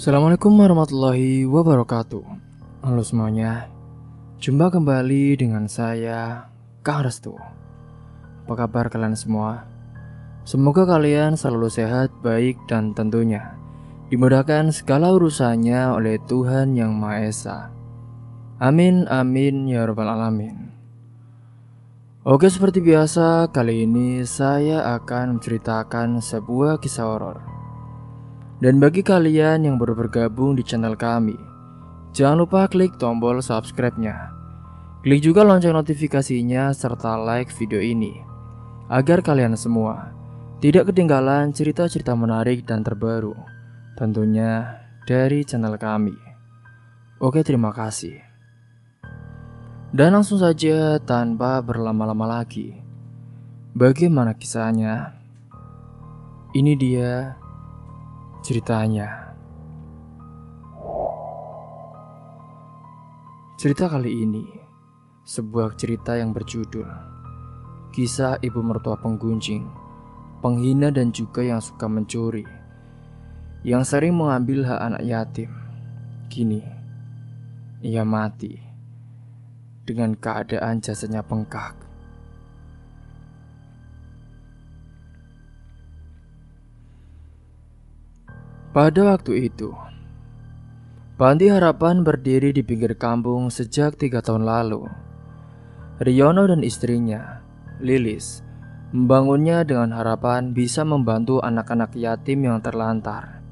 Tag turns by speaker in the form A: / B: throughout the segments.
A: Assalamualaikum warahmatullahi wabarakatuh. Halo semuanya, jumpa kembali dengan saya, Kang Restu. Apa kabar kalian semua? Semoga kalian selalu sehat, baik, dan tentunya dimudahkan segala urusannya oleh Tuhan Yang Maha Esa. Amin, amin, ya rabbal alamin. Oke, seperti biasa, kali ini saya akan menceritakan sebuah kisah horor. Dan bagi kalian yang baru bergabung di channel kami, jangan lupa klik tombol subscribe-nya. Klik juga lonceng notifikasinya serta like video ini, agar kalian semua tidak ketinggalan cerita-cerita menarik dan terbaru, tentunya dari channel kami. Oke, terima kasih. Dan langsung saja tanpa berlama-lama lagi, bagaimana kisahnya? Ini dia ceritanya. Cerita kali ini sebuah cerita yang berjudul Kisah Ibu Mertua Penggunjing, Penghina dan juga yang suka mencuri, yang sering mengambil hak anak yatim. Kini ia mati dengan keadaan jasanya bengkak. Pada waktu itu, Panti Harapan berdiri di pinggir kampung sejak 3 tahun lalu. Riono dan istrinya, Lilis, membangunnya dengan harapan bisa membantu anak-anak yatim yang terlantar.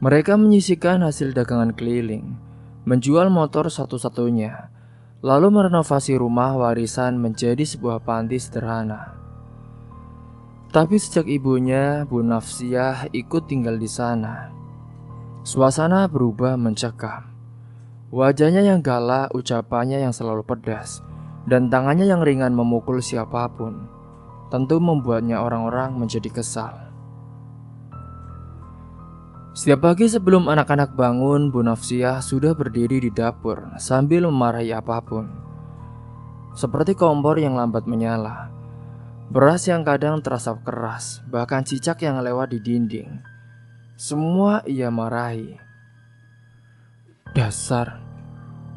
A: Mereka menyisihkan hasil dagangan keliling, menjual motor satu-satunya, lalu merenovasi rumah warisan menjadi sebuah panti sederhana. Tapi sejak ibunya, Bu Nafsiah, ikut tinggal di sana, suasana berubah mencekam. Wajahnya yang galak, ucapannya yang selalu pedas, dan tangannya yang ringan memukul siapapun, tentu membuatnya orang-orang menjadi kesal. Setiap pagi sebelum anak-anak bangun, Bu Nafsiah sudah berdiri di dapur sambil memarahi apapun, seperti kompor yang lambat menyala, beras yang kadang terasa keras, bahkan cicak yang lewat di dinding. Semua ia marahi. Dasar,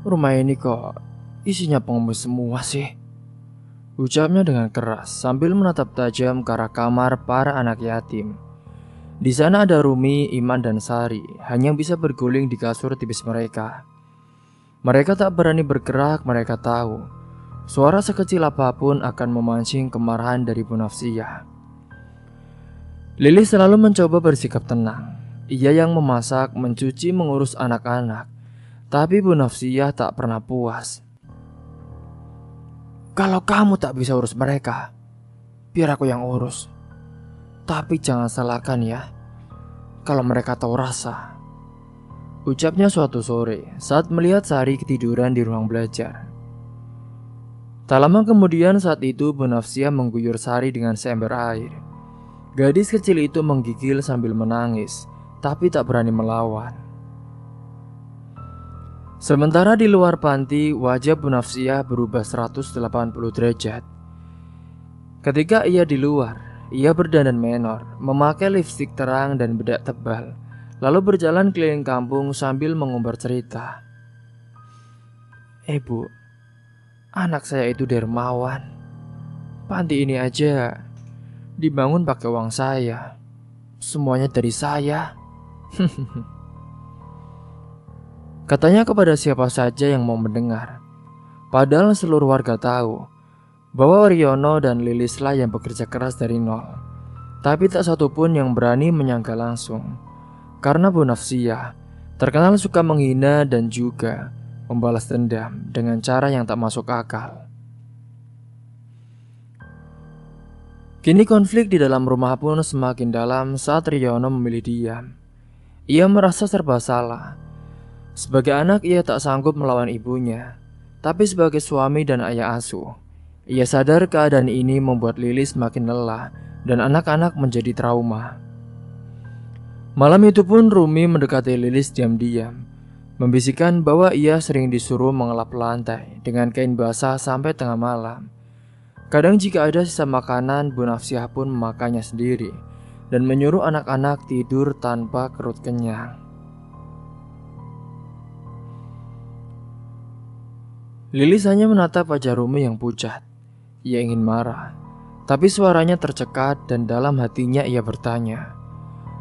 A: rumah ini kok isinya pengemis semua sih, ucapnya dengan keras sambil menatap tajam ke arah kamar para anak yatim. Di sana ada Rumi, Iman, dan Sari, hanya bisa berguling di kasur tipis mereka. Mereka tak berani bergerak. Mereka tahu suara sekecil apapun akan memancing kemarahan dari Bu Nafsiah. Lili selalu mencoba bersikap tenang. Ia yang memasak, mencuci, mengurus anak-anak. Tapi Bu Nafsiah tak pernah puas. Kalau kamu tak bisa urus mereka, biar aku yang urus. Tapi jangan salahkan ya, kalau mereka tahu rasa, ucapnya suatu sore saat melihat Sari ketiduran di ruang belajar. Tak lama kemudian, saat itu Bu Nafsiah mengguyur Sari dengan seember air. Gadis kecil itu menggigil sambil menangis, tapi tak berani melawan. Sementara di luar panti, wajah Bu Nafsiah berubah 180 derajat. Ketika ia di luar, ia berdandan menor, memakai lipstik terang dan bedak tebal, lalu berjalan keliling kampung sambil mengumbar cerita. Bu, anak saya itu dermawan. Panti ini aja dibangun pakai uang saya. Semuanya dari saya. Katanya kepada siapa saja yang mau mendengar. Padahal seluruh warga tahu bahwa Riono dan Lilislah yang bekerja keras dari nol. Tapi tak satu pun yang berani menyangka langsung. Karena Bu Nafsiah terkenal suka menghina dan juga membalas dendam dengan cara yang tak masuk akal. Kini konflik di dalam rumah pun semakin dalam saat Riono memilih diam. Ia merasa serba salah. Sebagai anak ia tak sanggup melawan ibunya, tapi sebagai suami dan ayah asuh, ia sadar keadaan ini membuat Lilis makin lelah dan anak-anak menjadi trauma. Malam itu pun Rumi mendekati Lilis diam-diam, membisikkan bahwa ia sering disuruh mengelap lantai dengan kain basah sampai tengah malam. Kadang jika ada sisa makanan, Bu Nafsiah pun memakannya sendiri dan menyuruh anak-anak tidur tanpa perut kenyang. Lilis hanya menatap wajah Rumi yang pucat. Ia ingin marah, tapi suaranya tercekat dan dalam hatinya ia bertanya,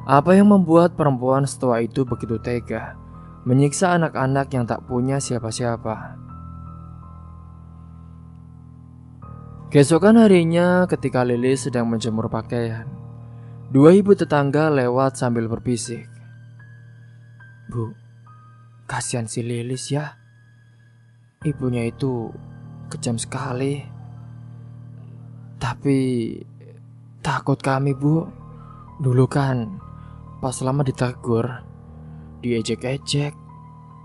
A: apa yang membuat perempuan setua itu begitu tega menyiksa anak-anak yang tak punya siapa-siapa? Keesokan harinya ketika Lilis sedang menjemur pakaian, dua ibu tetangga lewat sambil berbisik. Bu, kasihan si Lilis ya. Ibunya itu kejam sekali. Tapi takut kami, Bu. Dulu kan pas lama ditegur, diejek-ejek,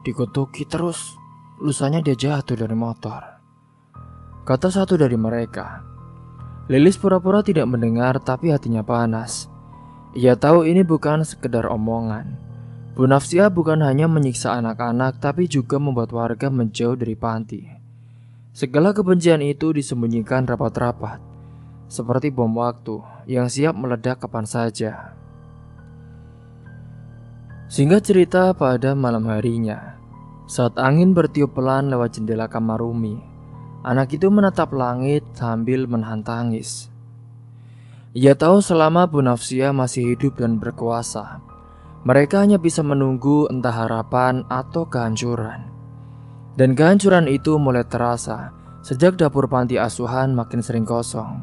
A: dikutuki, terus lusanya dia jatuh dari motor. Kata satu dari mereka. Lilis pura-pura tidak mendengar tapi hatinya panas. Ia tahu ini bukan sekedar omongan. Bu Nafsia bukan hanya menyiksa anak-anak tapi juga membuat warga menjauh dari panti. Segala kebencian itu disembunyikan rapat-rapat, seperti bom waktu yang siap meledak kapan saja. Singkat cerita, pada malam harinya, saat angin bertiup pelan lewat jendela kamar Rumi, anak itu menatap langit sambil menahan tangis. Ia tahu selama Bu Nafsia masih hidup dan berkuasa, mereka hanya bisa menunggu entah harapan atau kehancuran. Dan kehancuran itu mulai terasa sejak dapur panti asuhan makin sering kosong.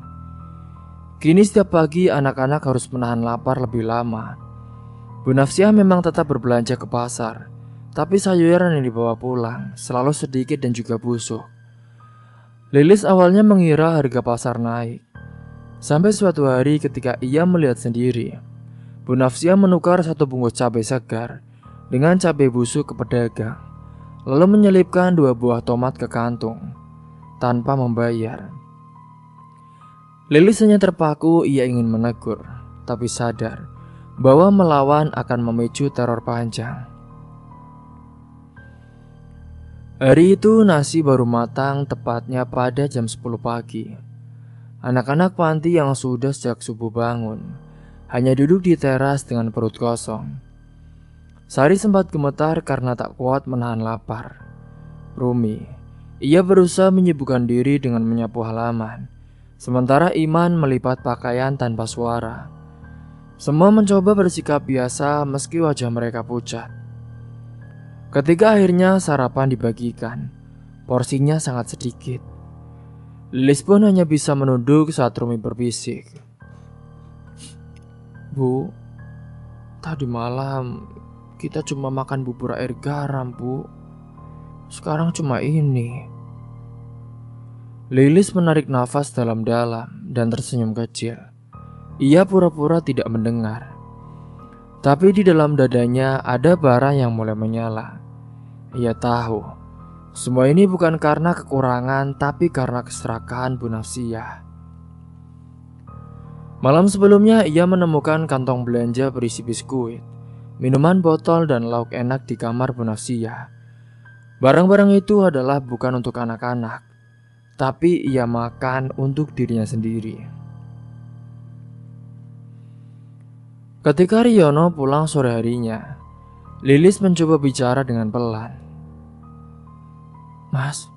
A: Kini setiap pagi anak-anak harus menahan lapar lebih lama. Bu Nafsia memang tetap berbelanja ke pasar, tapi sayuran yang dibawa pulang selalu sedikit dan juga busuk. Lilis awalnya mengira harga pasar naik, sampai suatu hari ketika ia melihat sendiri, Bu Nafsia menukar satu bungkus cabai segar dengan cabai busuk ke pedagang, lalu menyelipkan 2 buah tomat ke kantung tanpa membayar. Lilis hanya terpaku. Ia ingin menegur, tapi sadar bahwa melawan akan memicu teror panjang. Hari itu nasi baru matang tepatnya pada jam 10 pagi. Anak-anak panti yang sudah sejak subuh bangun hanya duduk di teras dengan perut kosong. Sari sempat gemetar karena tak kuat menahan lapar. Rumi, ia berusaha menyibukkan diri dengan menyapu halaman, sementara Iman melipat pakaian tanpa suara. Semua mencoba bersikap biasa meski wajah mereka pucat. Ketika akhirnya sarapan dibagikan, porsinya sangat sedikit. Lilis pun hanya bisa menunduk saat Rumi berbisik, Bu, tadi malam kita cuma makan bubur air garam, Bu. Sekarang cuma ini. Lilis menarik nafas dalam-dalam dan tersenyum kecil. Ia pura-pura tidak mendengar. Tapi di dalam dadanya ada bara yang mulai menyala. Ia tahu, semua ini bukan karena kekurangan tapi karena keserakahan Bu Nafsia. Malam sebelumnya ia menemukan kantong belanja berisi biskuit, minuman botol dan lauk enak di kamar Bu Nafsia. Barang-barang itu adalah bukan untuk anak-anak, tapi ia makan untuk dirinya sendiri. Ketika Riono pulang sore harinya, Lilis mencoba bicara dengan pelan. Mas,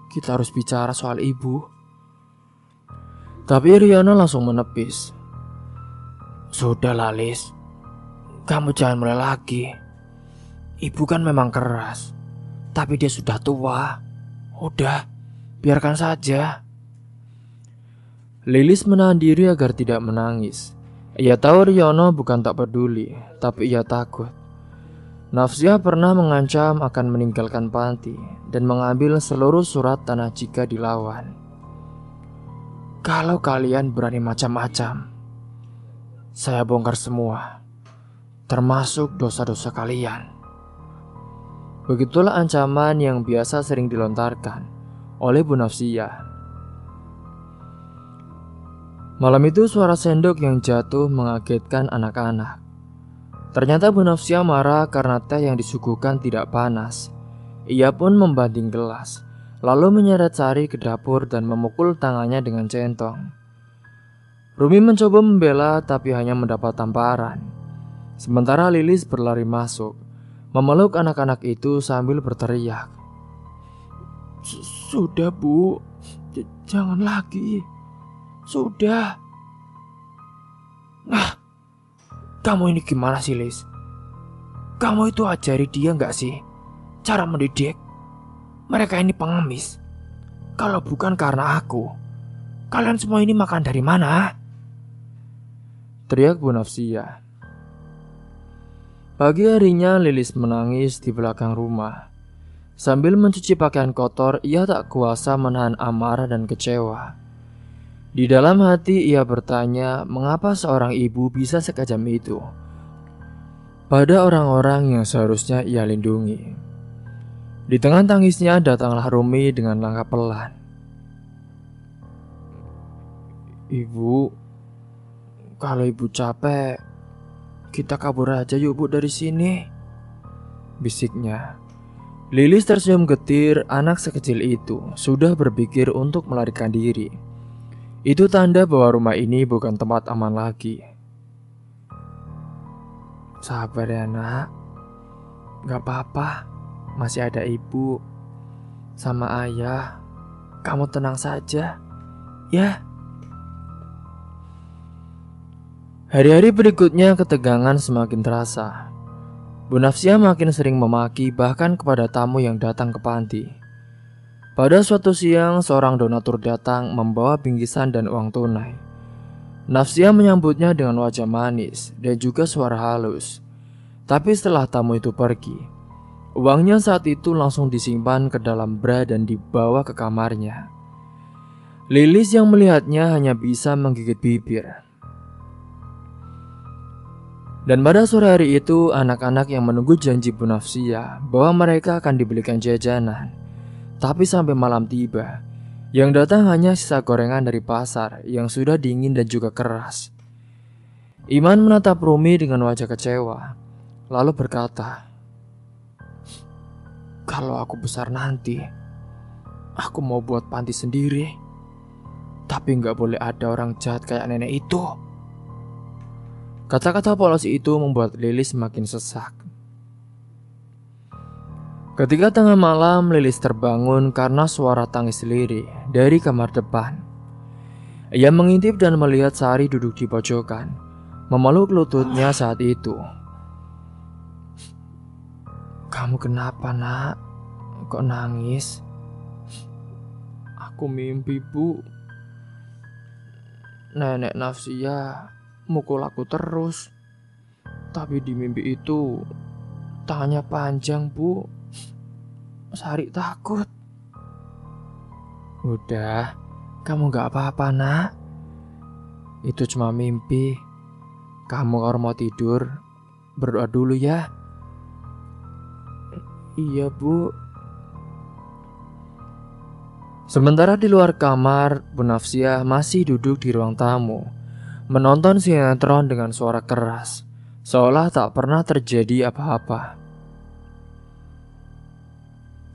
A: kita harus bicara soal ibu. Tapi Riono langsung menepis. Sudahlah Lis, kamu jangan mulai lagi. Ibu kan memang keras, tapi dia sudah tua. Udah, biarkan saja. Lilis menahan diri agar tidak menangis. Ia tahu Riono bukan tak peduli, tapi ia takut. Nafsia pernah mengancam akan meninggalkan panti dan mengambil seluruh surat tanah jika dilawan. Kalau kalian berani macam-macam, saya bongkar semua, termasuk dosa-dosa kalian. Begitulah ancaman yang biasa sering dilontarkan oleh Bu Nafsia. Malam itu suara sendok yang jatuh mengagetkan anak-anak. Ternyata Bu Nafsia marah karena teh yang disuguhkan tidak panas. Ia pun membanting gelas, lalu menyeret Sari ke dapur dan memukul tangannya dengan centong. Rumi mencoba membela tapi hanya mendapat tamparan. Sementara Lilis berlari masuk, memeluk anak-anak itu sambil berteriak. Sudah Bu, jangan lagi. Sudah. Nah, kamu ini gimana sih Lis? Kamu itu ajari dia gak sih cara mendidik? Mereka ini pengemis. Kalau bukan karena aku, kalian semua ini makan dari mana? Teriak Bu Nafsia. Pagi harinya Lilis menangis di belakang rumah. Sambil mencuci pakaian kotor, ia tak kuasa menahan amarah dan kecewa. Di dalam hati ia bertanya mengapa seorang ibu bisa sekejam itu pada orang-orang yang seharusnya ia lindungi. Di tengah tangisnya datanglah Rumi dengan langkah pelan. Ibu, kalau ibu capek, kita kabur aja yuk Bu dari sini, bisiknya. Lilis tersenyum getir, anak sekecil itu sudah berpikir untuk melarikan diri. Itu tanda bahwa rumah ini bukan tempat aman lagi. Sabar ya nak, gak apa-apa, masih ada ibu sama ayah. Kamu tenang saja, ya. Hari-hari berikutnya ketegangan semakin terasa. Bu Nafsia makin sering memaki bahkan kepada tamu yang datang ke panti. Pada suatu siang seorang donatur datang membawa bingkisan dan uang tunai. Nafsia menyambutnya dengan wajah manis dan juga suara halus. Tapi setelah tamu itu pergi, uangnya saat itu langsung disimpan ke dalam bra dan dibawa ke kamarnya. Lilis yang melihatnya hanya bisa menggigit bibir. Dan pada sore hari itu, anak-anak yang menunggu janji Bu Nafsia bahwa mereka akan dibelikan jajanan. Tapi sampai malam tiba, yang datang hanya sisa gorengan dari pasar yang sudah dingin dan juga keras. Iman menatap Rumi dengan wajah kecewa, lalu berkata, "Kalau aku besar nanti, aku mau buat panti sendiri. Tapi gak boleh ada orang jahat kayak nenek itu." Kata-kata polos itu membuat Lilis semakin sesak. Ketika tengah malam, Lilis terbangun karena suara tangis lirih dari kamar depan. Ia mengintip dan melihat Sari duduk di pojokan, memeluk lututnya saat itu. "Kamu kenapa nak? Kok nangis?" "Aku mimpi Bu. Nenek Nafsia mukul aku terus. Tapi di mimpi itu tangannya panjang Bu. Sari takut." "Udah, kamu gak apa-apa nak. Itu cuma mimpi. Kamu kalau mau tidur, berdoa dulu ya." "Iya Bu." Sementara di luar kamar, Bu Nafsia masih duduk di ruang tamu, menonton sinetron dengan suara keras, seolah tak pernah terjadi apa-apa.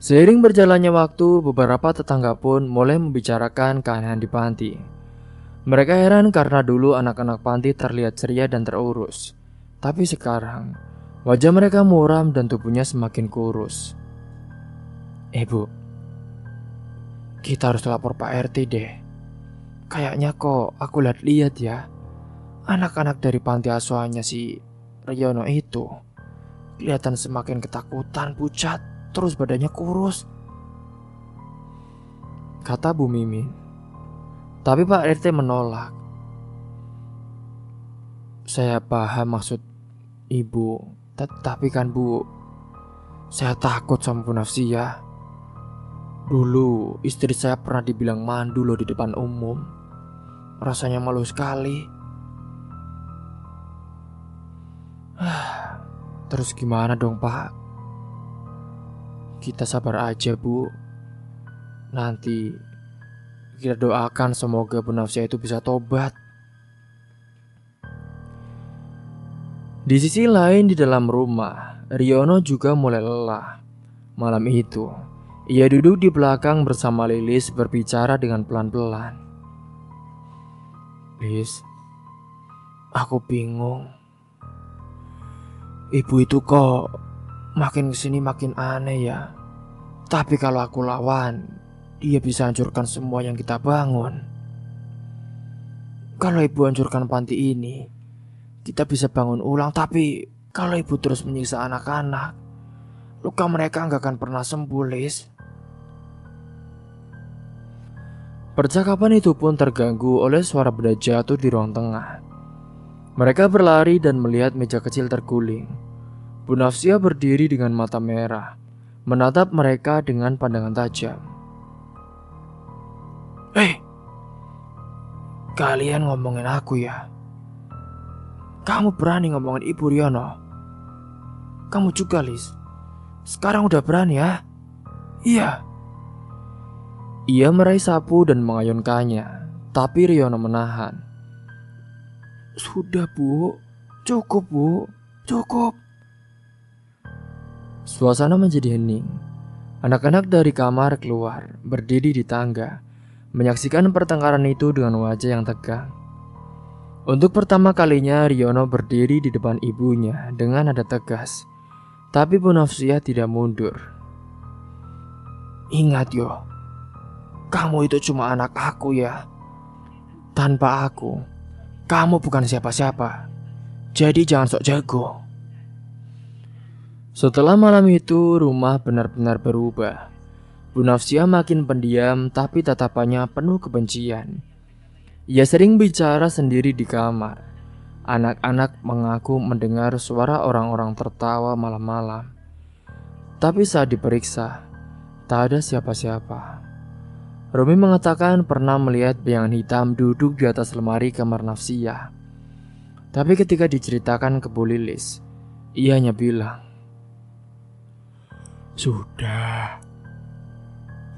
A: Seiring berjalannya waktu, beberapa tetangga pun mulai membicarakan keanehan di panti. Mereka heran karena dulu anak-anak panti terlihat ceria dan terurus. Tapi sekarang, wajah mereka muram dan tubuhnya semakin kurus. Bu, kita harus lapor Pak RT deh. Kayaknya kok aku lihat-lihat ya, anak-anak dari panti asuhannya si Riono itu kelihatan semakin ketakutan, pucat, terus badannya kurus, kata Bu Mimin. Tapi Pak RT menolak. "Saya paham maksud Ibu, tapi kan Bu, saya takut sama Bu Nafsia. Dulu istri saya pernah dibilang mandu loh di depan umum. Rasanya malu sekali." "Terus gimana dong Pak?" "Kita sabar aja Bu. Nanti kita doakan semoga Bu Nafsia itu bisa tobat." Di sisi lain di dalam rumah, Riono juga mulai lelah. Malam itu, ia duduk di belakang bersama Lilis berbicara dengan pelan-pelan. "Lis, aku bingung. Ibu itu kok makin kesini makin aneh ya. Tapi kalau aku lawan, dia bisa hancurkan semua yang kita bangun. Kalau ibu hancurkan panti ini, kita bisa bangun ulang. Tapi kalau ibu terus menyiksa anak-anak, luka mereka nggak akan pernah sembuh, Lis. Percakapan itu pun terganggu oleh suara benda jatuh di ruang tengah. Mereka berlari dan melihat meja kecil terguling. Bu Nafsia berdiri dengan mata merah, menatap mereka dengan pandangan tajam. Kalian ngomongin aku ya? Kamu berani ngomongin Ibu Riono? Kamu juga, Lis. Sekarang udah berani ya? Iya. Ia meraih sapu dan mengayunkannya, tapi Riono menahan. Sudah, Bu. Cukup, Bu. Cukup. Suasana menjadi hening. Anak-anak dari kamar keluar, berdiri di tangga, menyaksikan pertengkaran itu dengan wajah yang tegang. Untuk pertama kalinya Riono berdiri di depan ibunya dengan nada tegas. Tapi Bu Nafsia tidak mundur. Ingat yo, kamu itu cuma anak aku ya. Tanpa aku, kamu bukan siapa-siapa. Jadi jangan sok jago. Setelah malam itu rumah benar-benar berubah. Bu Nafsia makin pendiam tapi tatapannya penuh kebencian. Ia sering bicara sendiri di kamar. Anak-anak mengaku mendengar suara orang-orang tertawa malam-malam. Tapi saat diperiksa, tak ada siapa-siapa. Rumi mengatakan pernah melihat bayangan hitam duduk di atas lemari kamar Nafsia. Tapi ketika diceritakan ke Bu Lilis, ia hanya bilang, "Sudah.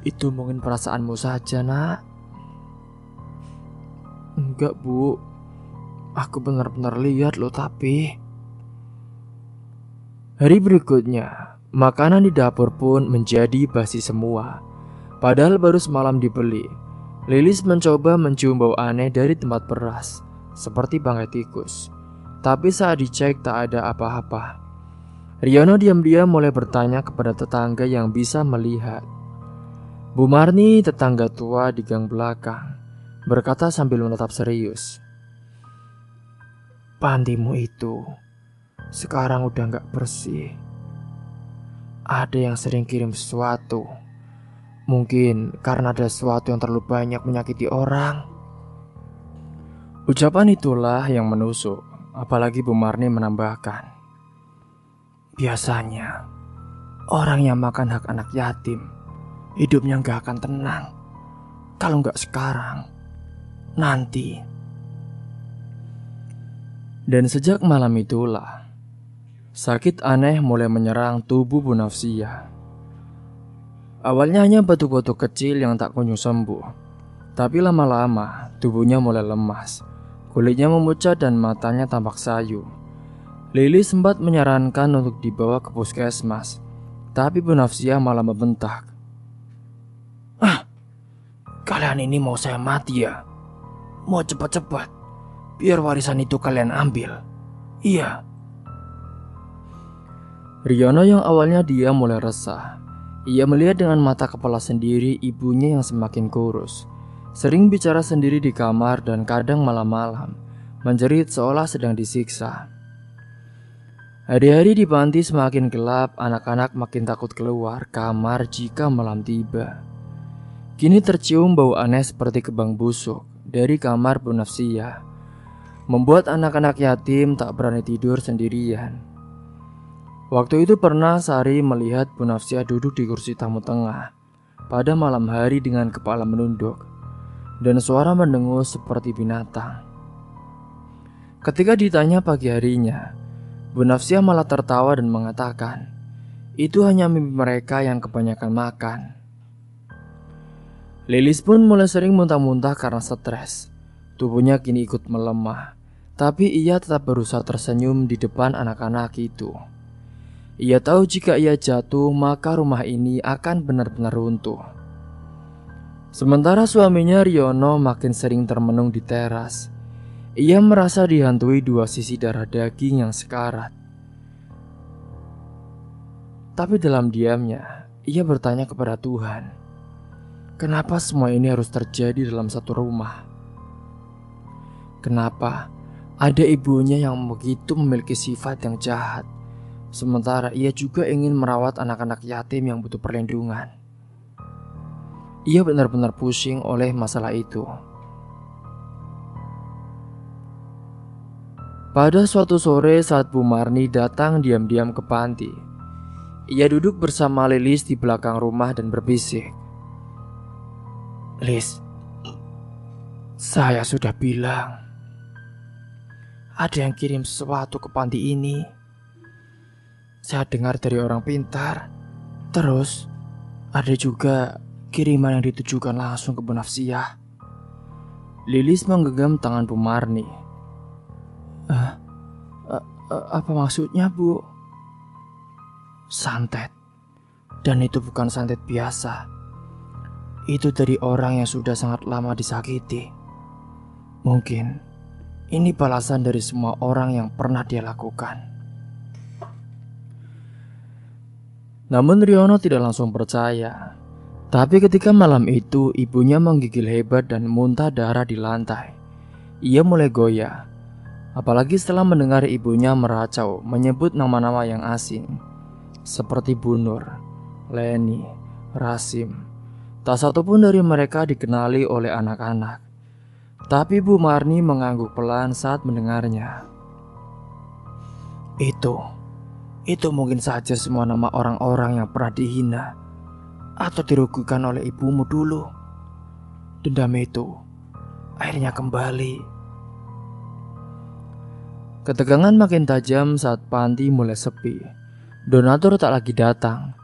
A: Itu mungkin perasaanmu saja, Nak." Enggak, Bu. Aku benar-benar lihat loh tapi. Hari berikutnya, makanan di dapur pun menjadi basi semua. Padahal baru semalam dibeli. Lilis mencoba mencium bau aneh dari tempat beras, seperti bangkai tikus. Tapi saat dicek tak ada apa-apa. Riono diam-diam mulai bertanya kepada tetangga yang bisa melihat. Bu Marni, tetangga tua di gang belakang, berkata sambil menatap serius, "Pantimu itu sekarang udah gak bersih. Ada yang sering kirim sesuatu. Mungkin karena ada sesuatu yang terlalu banyak menyakiti orang." Ucapan itulah yang menusuk. Apalagi Bu Marni menambahkan, "Biasanya orang yang makan hak anak yatim hidupnya gak akan tenang. Kalau gak sekarang, nanti." Dan sejak malam itulah, sakit aneh mulai menyerang tubuh Bu Nafsia. Awalnya hanya batuk-batuk kecil yang tak kunjung sembuh. Tapi lama-lama tubuhnya mulai lemas. Kulitnya memucat dan matanya tampak sayu. Lili sempat menyarankan untuk dibawa ke puskesmas. Tapi Bu Nafsia malah membentak, "Kalian ini mau saya mati ya? Mau cepat-cepat, biar warisan itu kalian ambil. Iya." Riono yang awalnya dia mulai resah. Ia melihat dengan mata kepala sendiri ibunya yang semakin kurus. Sering bicara sendiri di kamar dan kadang malam-malam menjerit seolah sedang disiksa. Hari-hari di panti semakin gelap. Anak-anak makin takut keluar kamar jika malam tiba. Kini tercium bau aneh seperti kembang busuk dari kamar Bu Nafsia, membuat anak-anak yatim tak berani tidur sendirian. Waktu itu pernah Sari melihat Bu Nafsia duduk di kursi tamu tengah pada malam hari dengan kepala menunduk dan suara mendengus seperti binatang. Ketika ditanya pagi harinya, Bu Nafsia malah tertawa dan mengatakan, "Itu hanya mimpi mereka yang kebanyakan makan." Lilis pun mulai sering muntah-muntah karena stres. Tubuhnya kini ikut melemah, tapi ia tetap berusaha tersenyum di depan anak-anak itu. Ia tahu jika ia jatuh, maka rumah ini akan benar-benar runtuh. Sementara suaminya Riono makin sering termenung di teras. Ia merasa dihantui dua sisi darah daging yang sekarat. Tapi dalam diamnya, ia bertanya kepada Tuhan, kenapa semua ini harus terjadi dalam satu rumah? Kenapa ada ibunya yang begitu memiliki sifat yang jahat, sementara ia juga ingin merawat anak-anak yatim yang butuh perlindungan? Ia benar-benar pusing oleh masalah itu. Pada suatu sore saat Bu Marni datang diam-diam ke panti, ia duduk bersama Lilis di belakang rumah dan berbisik. "Lis, saya sudah bilang, ada yang kirim sesuatu ke panti ini. Saya dengar dari orang pintar. Terus ada juga kiriman yang ditujukan langsung ke Bu Nafsiyah." Lilis menggenggam tangan Bu Marni. Apa maksudnya, Bu?" "Santet. Dan itu bukan santet biasa. Itu dari orang yang sudah sangat lama disakiti. Mungkin ini balasan dari semua orang yang pernah dia lakukan." Namun Riono tidak langsung percaya. Tapi ketika malam itu ibunya menggigil hebat dan muntah darah di lantai, ia mulai goyah. Apalagi setelah mendengar ibunya meracau menyebut nama-nama yang asing seperti Bu Nur, Leni, Rasim. Tak satu pun dari mereka dikenali oleh anak-anak. Tapi Bu Marni mengangguk pelan saat mendengarnya. Itu mungkin saja semua nama orang-orang yang pernah dihina atau dirugikan oleh ibumu dulu. Dendam itu akhirnya kembali. Ketegangan makin tajam saat panti mulai sepi. Donatur tak lagi datang.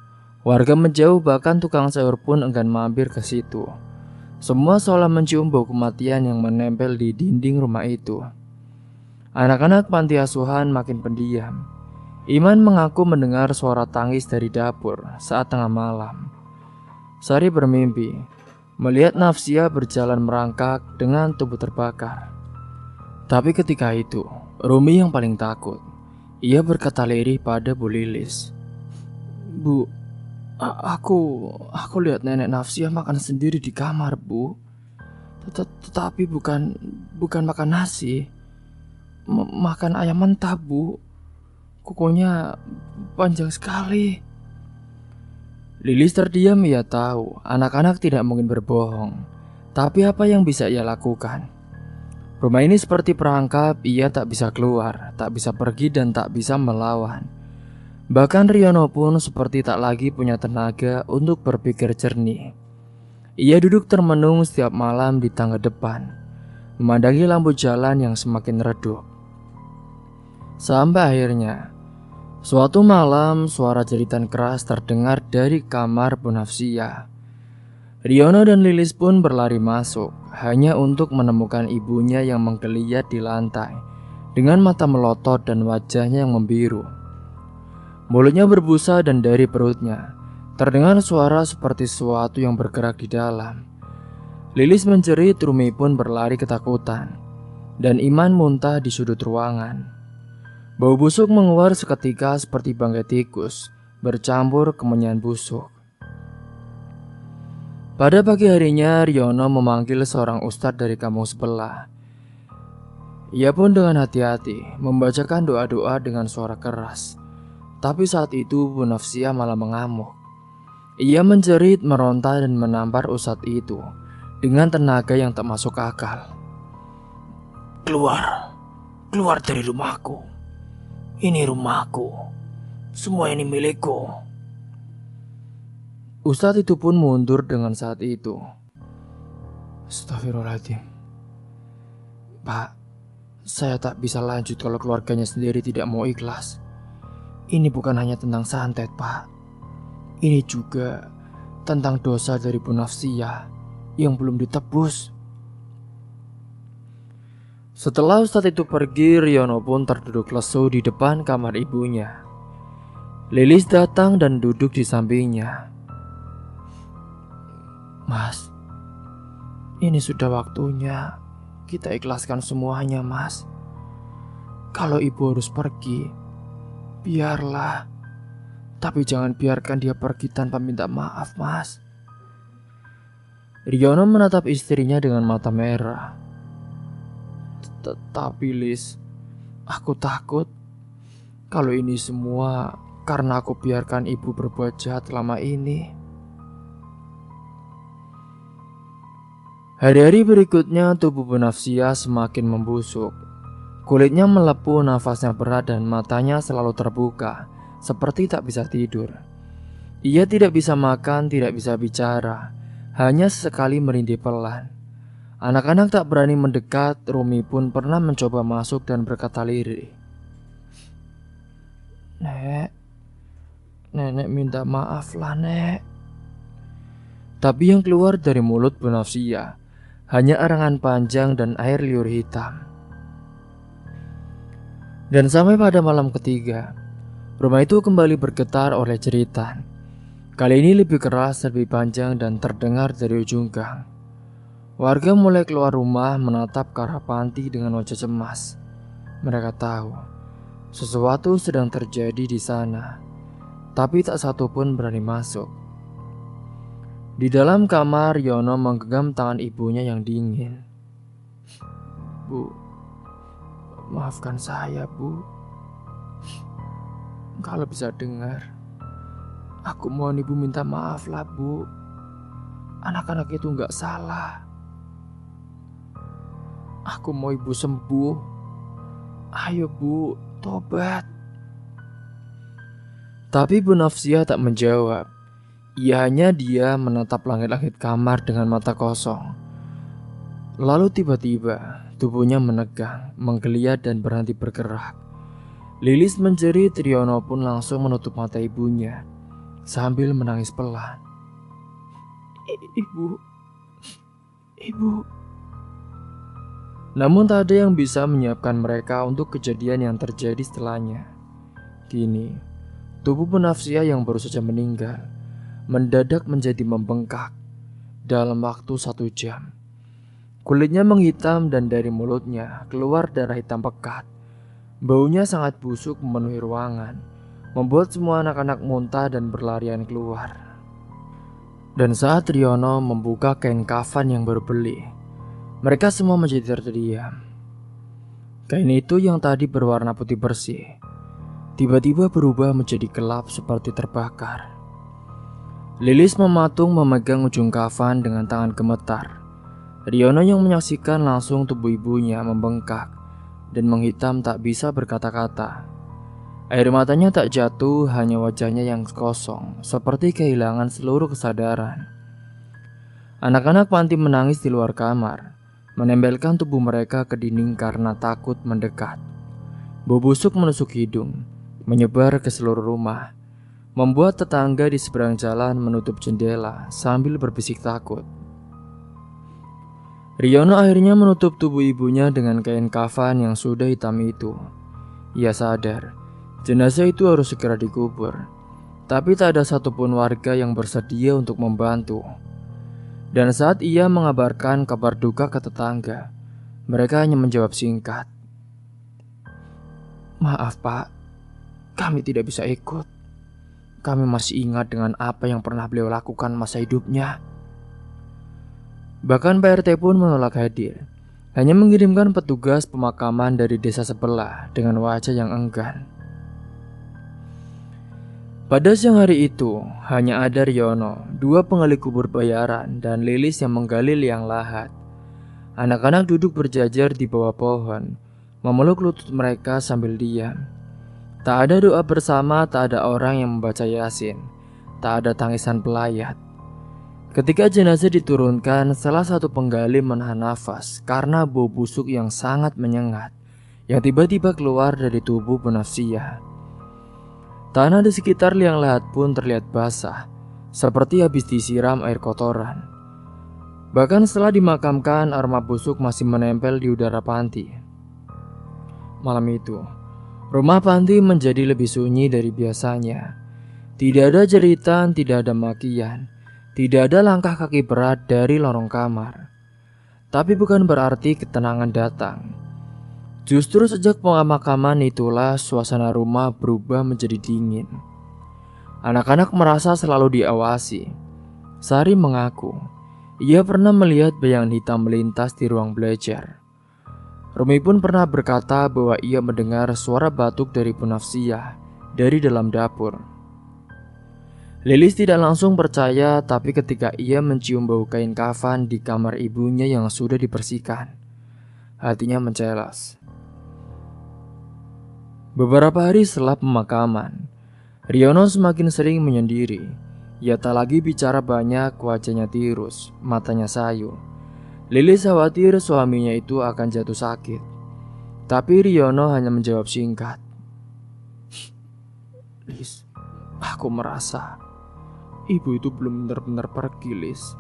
A: Warga menjauh, bahkan tukang sayur pun enggan mampir ke situ. Semua seolah mencium bau kematian yang menempel di dinding rumah itu. Anak-anak panti asuhan makin pendiam. Iman mengaku mendengar suara tangis dari dapur saat tengah malam. Sari bermimpi melihat Nafsiyah berjalan merangkak dengan tubuh terbakar. Tapi ketika itu Rumi yang paling takut. Ia berkata lirih pada Bu Lilis. "Bu, aku lihat nenek Nafsiyah makan sendiri di kamar, Bu. Tetapi bukan makan nasi. Makan ayam mentah, Bu. Kukunya panjang sekali." Lilis terdiam. Ia tahu anak-anak tidak mungkin berbohong. Tapi apa yang bisa ia lakukan? Rumah ini seperti perangkap. Ia tak bisa keluar, tak bisa pergi, dan tak bisa melawan. Bahkan Riono pun seperti tak lagi punya tenaga untuk berpikir jernih. Ia duduk termenung setiap malam di tangga depan, memandangi lampu jalan yang semakin redup. Sampai akhirnya suatu malam suara jeritan keras terdengar dari kamar Bu Nafsiyah. Riono dan Lilis pun berlari masuk, hanya untuk menemukan ibunya yang menggeliat di lantai dengan mata melotot dan wajahnya yang membiru. Mulutnya berbusa dan dari perutnya terdengar suara seperti sesuatu yang bergerak di dalam. Lilis menjerit, Rumi pun berlari ketakutan, dan Iman muntah di sudut ruangan. Bau busuk menguar seketika seperti bangkai tikus bercampur kemenyan busuk. Pada pagi harinya Riono memanggil seorang ustadz dari kampung sebelah. Ia pun dengan hati-hati membacakan doa-doa dengan suara keras. Tapi saat itu Bu Nafsiyah malah mengamuk. Ia menjerit, meronta, dan menampar ustadz itu dengan tenaga yang tak masuk akal. Keluar dari rumahku. Ini rumahku. Semua ini milikku." Ustadz itu pun mundur dengan saat itu. "Astagfirullahaladzim. Pak, saya tak bisa lanjut kalau keluarganya sendiri tidak mau ikhlas. Ini bukan hanya tentang santet, Pak. Ini juga tentang dosa dari Bu Nafsiyah yang belum ditebus." Setelah ustadz itu pergi, Riono pun terduduk lesu di depan kamar ibunya. Lilis datang dan duduk di sampingnya. "Mas, ini sudah waktunya kita ikhlaskan semuanya, Mas. Kalau ibu harus pergi, biarlah. Tapi jangan biarkan dia pergi tanpa minta maaf, Mas." Riono menatap istrinya dengan mata merah. Tapi Lis, aku takut kalau ini semua karena aku biarkan ibu berbuat jahat selama ini. Hari-hari berikutnya tubuh Bu Nafsia semakin membusuk. Kulitnya melepuh, nafasnya berat dan matanya selalu terbuka, seperti tak bisa tidur. Ia tidak bisa makan, tidak bisa bicara, hanya sesekali merintih pelan. Anak-anak tak berani mendekat. Rumi pun pernah mencoba masuk dan berkata lirih, Nenek minta maaf lah, Nek. Tapi yang keluar dari mulut Bu Nafsia hanya arangan panjang dan air liur hitam. Dan sampai pada malam ketiga, rumah itu kembali bergetar oleh jeritan. Kali ini lebih keras, lebih panjang dan terdengar dari ujung gang. Warga mulai keluar rumah menatap ke arah panti dengan wajah cemas. Mereka tahu sesuatu sedang terjadi di sana, tapi tak satu pun berani masuk. Di dalam kamar, Yono menggenggam tangan ibunya yang dingin. Bu, maafkan saya, Bu. Kalau bisa dengar, aku mohon ibu minta maaf lah, Bu. Anak-anak itu gak salah. Aku mau ibu sembuh. Ayo Bu, tobat. Tapi Bu Nafsia tak menjawab. Ia hanya menatap langit-langit kamar dengan mata kosong. Lalu tiba-tiba tubuhnya menegang, menggeliat dan berhenti bergerak. Lilis menjerit, Riono pun langsung menutup mata ibunya sambil menangis pelan. Ibu. Namun tak ada yang bisa menyiapkan mereka untuk kejadian yang terjadi setelahnya. Kini, tubuh Bu Nafsia yang baru saja meninggal mendadak menjadi membengkak dalam waktu 1 jam. Kulitnya menghitam dan dari mulutnya keluar darah hitam pekat. Baunya sangat busuk memenuhi ruangan, membuat semua anak-anak muntah dan berlarian keluar. Dan saat Riono membuka kain kafan yang baru beli, mereka semua menjadi terdiam. Kain itu yang tadi berwarna putih bersih, tiba-tiba berubah menjadi gelap seperti terbakar. Lilis mematung memegang ujung kafan dengan tangan gemetar. Riono yang menyaksikan langsung tubuh ibunya membengkak dan menghitam, tak bisa berkata-kata. Air matanya tak jatuh, hanya wajahnya yang kosong, seperti kehilangan seluruh kesadaran. Anak-anak panti menangis di luar kamar, menempelkan tubuh mereka ke dinding karena takut mendekat. Bau busuk menusuk hidung, menyebar ke seluruh rumah, membuat tetangga di seberang jalan menutup jendela sambil berbisik takut. Riono akhirnya menutup tubuh ibunya dengan kain kafan yang sudah hitam itu. Ia sadar, jenazah itu harus segera dikubur, tapi tak ada satupun warga yang bersedia untuk membantu. Dan saat ia mengabarkan kabar duka ke tetangga, mereka hanya menjawab singkat, "Maaf Pak, kami tidak bisa ikut. Kami masih ingat dengan apa yang pernah beliau lakukan masa hidupnya." Bahkan PRT pun menolak hadir, hanya mengirimkan petugas pemakaman dari desa sebelah dengan wajah yang enggan. Pada siang hari itu, hanya ada Riono, 2 penggali kubur bayaran, dan Lilis yang menggali liang lahat. Anak-anak duduk berjajar di bawah pohon, memeluk lutut mereka sambil diam. Tak ada doa bersama, tak ada orang yang membaca Yasin, tak ada tangisan pelayat. Ketika jenazah diturunkan, salah satu penggali menahan nafas karena bau busuk yang sangat menyengat yang tiba-tiba keluar dari tubuh Bu Nafsia. Tanah di sekitar liang lahat pun terlihat basah, seperti habis disiram air kotoran. Bahkan setelah dimakamkan, aroma busuk masih menempel di udara panti. Malam itu, rumah panti menjadi lebih sunyi dari biasanya. Tidak ada jeritan, tidak ada makian, tidak ada langkah kaki berat dari lorong kamar. Tapi bukan berarti ketenangan datang. Justru sejak pemakaman itulah suasana rumah berubah menjadi dingin. Anak-anak merasa selalu diawasi. Sari mengaku, Ia pernah melihat bayangan hitam melintas di ruang belajar. Rumi pun pernah berkata bahwa ia mendengar suara batuk dari Bu Nafsiyah dari dalam dapur. Lilis tidak langsung percaya, tapi ketika ia mencium bau kain kafan di kamar ibunya yang sudah dibersihkan, hatinya mencelas. Beberapa hari setelah pemakaman, Riono semakin sering menyendiri. Ia tak lagi bicara banyak, wajahnya tirus, matanya sayu. Lilis khawatir suaminya itu akan jatuh sakit. Tapi Riono hanya menjawab singkat. Lis, aku merasa ibu itu belum benar-benar pergi, Lis.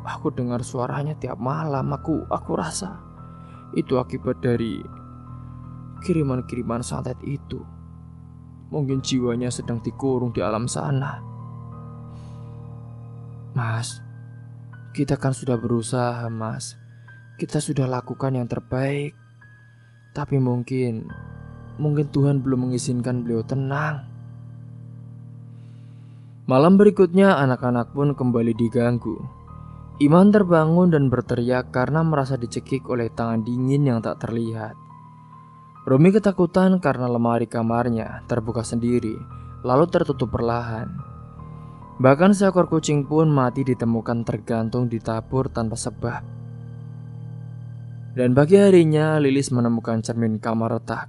A: Aku dengar suaranya tiap malam, aku rasa itu akibat dari kiriman-kiriman santet itu. Mungkin jiwanya sedang dikurung di alam sana. Mas, kita kan sudah berusaha, Mas. Kita sudah lakukan yang terbaik. Tapi mungkin Tuhan belum mengizinkan beliau tenang. Malam berikutnya anak-anak pun kembali diganggu. Iman terbangun dan berteriak karena merasa dicekik oleh tangan dingin yang tak terlihat. Rumi ketakutan karena lemari kamarnya terbuka sendiri, lalu tertutup perlahan. Bahkan seekor kucing pun mati ditemukan tergantung di dapur tanpa sebab. Dan pagi harinya Lilis menemukan cermin kamar retak,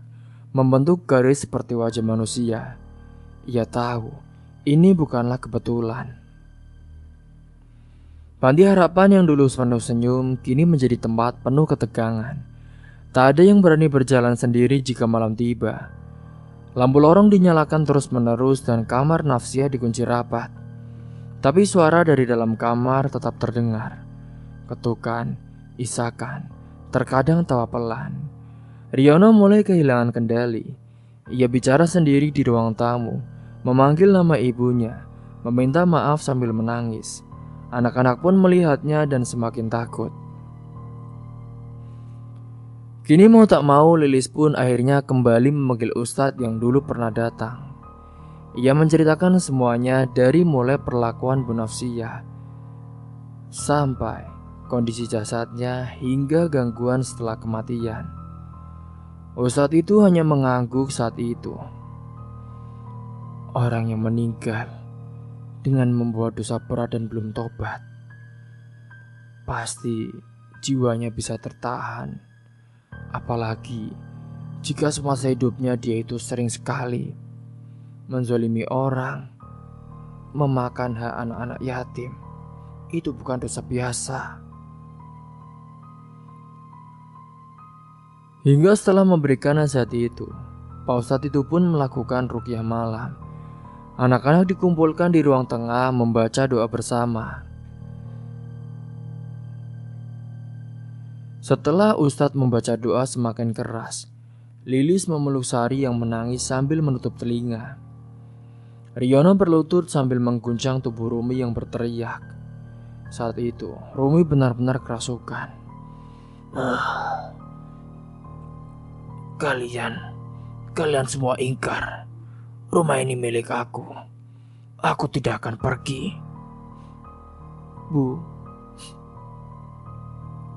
A: membentuk garis seperti wajah manusia. Ia tahu ini bukanlah kebetulan. Panti harapan yang dulu penuh senyum kini menjadi tempat penuh ketegangan. Tak ada yang berani berjalan sendiri jika malam tiba. Lampu lorong dinyalakan terus-menerus dan kamar Nafsiyah dikunci rapat. Tapi suara dari dalam kamar tetap terdengar. Ketukan, isakan, terkadang tawa pelan. Riono mulai kehilangan kendali. Ia bicara sendiri di ruang tamu, memanggil nama ibunya, meminta maaf sambil menangis. Anak-anak pun melihatnya dan semakin takut. Kini mau tak mau Lilis pun akhirnya kembali memanggil Ustadz yang dulu pernah datang. Ia menceritakan semuanya dari mulai perlakuan Bu Nafsiyah sampai kondisi jasadnya hingga gangguan setelah kematian. Ustadz itu hanya mengangguk saat itu. Orang yang meninggal dengan membawa dosa berat dan belum tobat, pasti jiwanya bisa tertahan. Apalagi jika semasa hidupnya dia itu sering sekali menzalimi orang, memakan hak anak-anak yatim. Itu bukan dosa biasa. Hingga setelah memberikan nasihat itu, Pak Ustadz itu pun melakukan ruqyah malam. Anak-anak dikumpulkan di ruang tengah membaca doa bersama. Setelah Ustadz membaca doa semakin keras, Lilis memeluk Sari yang menangis sambil menutup telinga. Riono berlutut sambil mengguncang tubuh Rumi yang berteriak. Saat itu, Rumi benar-benar kerasukan. Kalian semua ingkar. Rumah ini milik aku. Aku tidak akan pergi. Bu,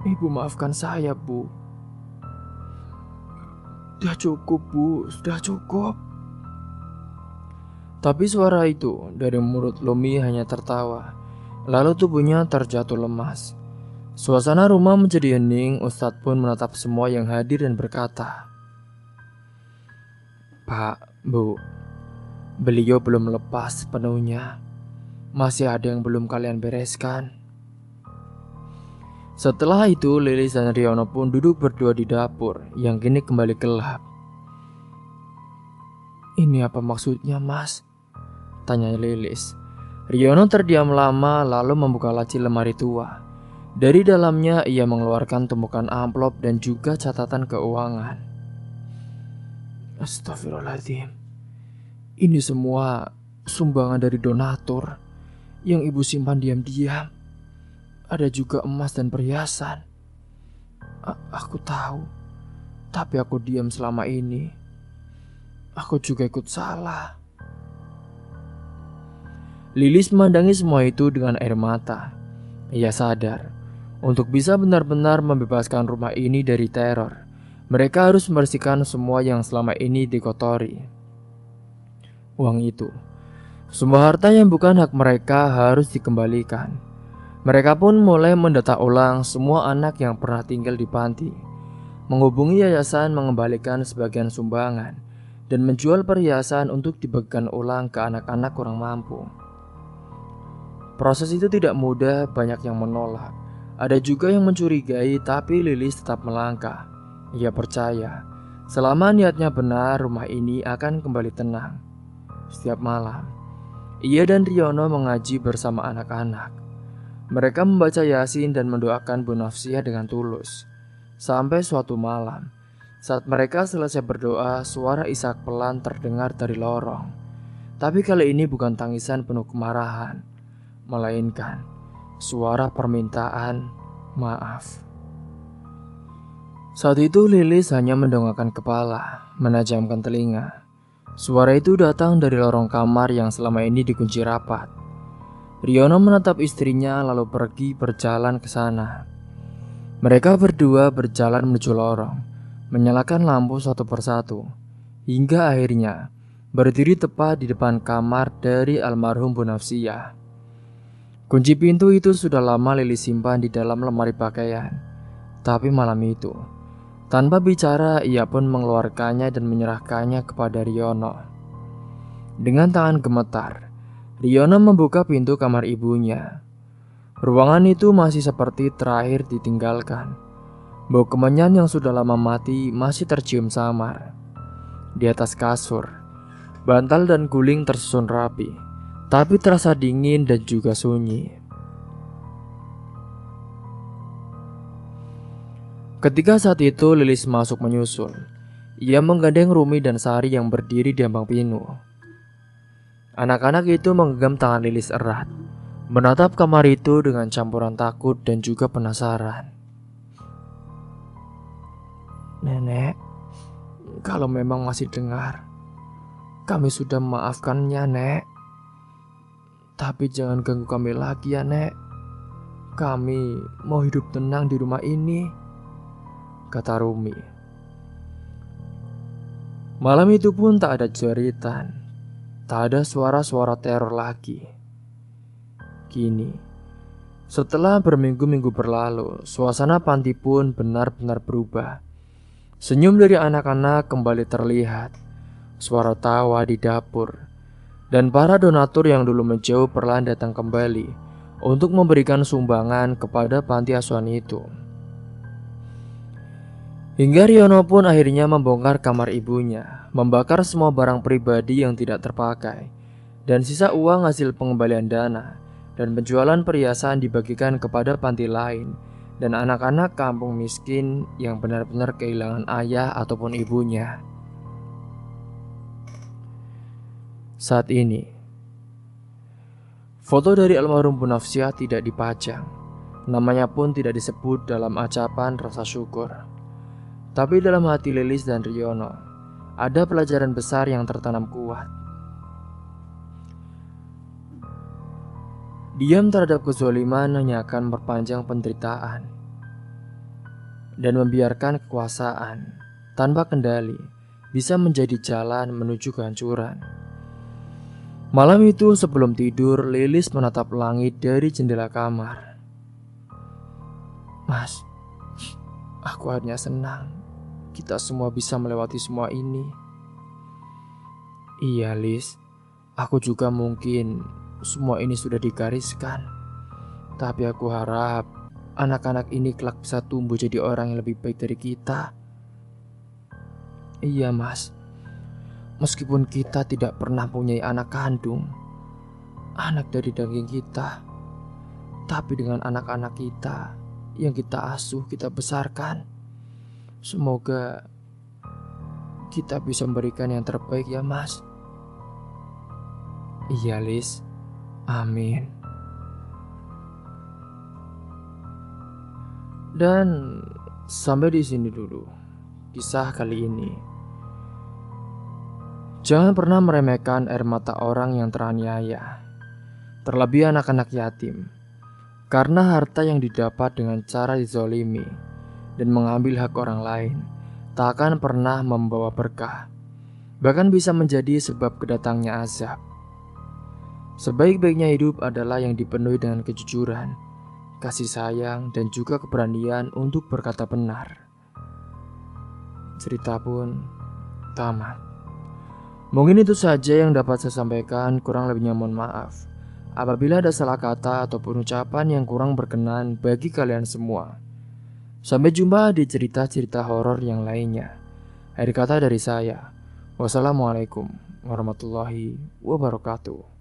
A: Ibu maafkan saya, Bu. Sudah cukup, Bu. Sudah cukup. Tapi suara itu dari mulut Lumi hanya tertawa. Lalu tubuhnya terjatuh lemas. Suasana rumah menjadi hening. Ustadz pun menatap semua yang hadir dan berkata, Pak, Bu, beliau belum lepas sepenuhnya. Masih ada yang belum kalian bereskan. Setelah itu Lilis dan Riono pun duduk berdua di dapur yang kini kembali gelap. Ini apa maksudnya, Mas? Tanya Lilis. Riono terdiam lama lalu membuka laci lemari tua. Dari dalamnya ia mengeluarkan tumpukan amplop dan juga catatan keuangan. Astagfirullahaladzim. Ini semua sumbangan dari donatur yang ibu simpan diam-diam. Ada juga emas dan perhiasan. Aku tahu, tapi aku diam selama ini. Aku juga ikut salah. Lilis memandangi semua itu dengan air mata. Ia sadar, untuk bisa benar-benar membebaskan rumah ini dari teror, mereka harus membersihkan semua yang selama ini dikotori. Uang itu, semua harta yang bukan hak mereka harus dikembalikan. Mereka pun mulai mendata ulang semua anak yang pernah tinggal di panti, menghubungi yayasan mengembalikan sebagian sumbangan, dan menjual perhiasan untuk dibagikan ulang ke anak-anak kurang mampu. Proses itu tidak mudah, banyak yang menolak. Ada juga yang mencurigai, tapi Lilis tetap melangkah. Ia percaya, selama niatnya benar, rumah ini akan kembali tenang. Setiap malam, ia dan Riono mengaji bersama anak-anak. Mereka membaca Yasin dan mendoakan Bu Nafsiah dengan tulus. Sampai suatu malam, saat mereka selesai berdoa, suara isak pelan terdengar dari lorong. Tapi kali ini bukan tangisan penuh kemarahan, melainkan suara permintaan maaf. Saat itu Lilis hanya mendongakkan kepala, menajamkan telinga. Suara itu datang dari lorong kamar yang selama ini dikunci rapat. Riono menatap istrinya lalu pergi berjalan ke sana. Mereka berdua berjalan menuju lorong, menyalakan lampu satu persatu, hingga akhirnya berdiri tepat di depan kamar dari almarhum Bu Nafsiah. Kunci pintu itu sudah lama Lilis simpan di dalam lemari pakaian. Tapi malam itu, tanpa bicara, ia pun mengeluarkannya dan menyerahkannya kepada Riono. Dengan tangan gemetar, Riono membuka pintu kamar ibunya. Ruangan itu masih seperti terakhir ditinggalkan. Bau kemenyan yang sudah lama mati masih tercium samar. Di atas kasur, bantal dan guling tersusun rapi, tapi terasa dingin dan juga sunyi. Ketika saat itu Lilis masuk menyusul, ia menggandeng Rumi dan Sari yang berdiri di ambang pintu. Anak-anak itu menggenggam tangan Lilis erat, menatap kamar itu dengan campuran takut dan juga penasaran. Nenek, kalau memang masih dengar, kami sudah memaafkannya, Nek. Tapi jangan ganggu kami lagi ya, Nek. Kami mau hidup tenang di rumah ini, kata Rumi. Malam itu pun tak ada jeritan, tak ada suara-suara teror lagi. Kini, setelah berminggu-minggu berlalu, suasana panti pun benar-benar berubah. Senyum dari anak-anak kembali terlihat, suara tawa di dapur, dan para donatur yang dulu menjauh perlahan datang kembali untuk memberikan sumbangan kepada panti asuhan itu. Hingga Riono pun akhirnya membongkar kamar ibunya, membakar semua barang pribadi yang tidak terpakai, dan sisa uang hasil pengembalian dana dan penjualan perhiasan dibagikan kepada panti lain dan anak-anak kampung miskin yang benar-benar kehilangan ayah ataupun ibunya. Saat ini, foto dari almarhum Bu Nafsiah tidak dipajang, namanya pun tidak disebut dalam acapan rasa syukur. Tapi dalam hati Lilis dan Riono, ada pelajaran besar yang tertanam kuat. Diam terhadap kezaliman hanya akan memperpanjang penderitaan, dan membiarkan kekuasaan tanpa kendali bisa menjadi jalan menuju kehancuran. Malam itu sebelum tidur, Lilis menatap langit dari jendela kamar. Mas, aku hanya senang kita semua bisa melewati semua ini. Iya, Lis, aku juga mungkin semua ini sudah digariskan. Tapi aku harap anak-anak ini kelak bisa tumbuh jadi orang yang lebih baik dari kita. Iya, Mas. Meskipun kita tidak pernah punya anak kandung, anak dari daging kita, tapi dengan anak-anak kita yang kita asuh, kita besarkan, semoga kita bisa memberikan yang terbaik ya, Mas. Iya, Lis. Amin. Dan sampai di sini dulu kisah kali ini. Jangan pernah meremehkan air mata orang yang teraniaya, terlebih anak-anak yatim. Karena harta yang didapat dengan cara dizolimi dan mengambil hak orang lain tak akan pernah membawa berkah, bahkan bisa menjadi sebab kedatangnya azab. Sebaik-baiknya hidup adalah yang dipenuhi dengan kejujuran, kasih sayang, dan juga keberanian untuk berkata benar. Cerita pun tamat. Mungkin itu saja yang dapat saya sampaikan, kurang lebihnya mohon maaf apabila ada salah kata ataupun ucapan yang kurang berkenan bagi kalian semua. Sampai jumpa di cerita-cerita horor yang lainnya. Akhir kata dari saya, wassalamualaikum warahmatullahi wabarakatuh.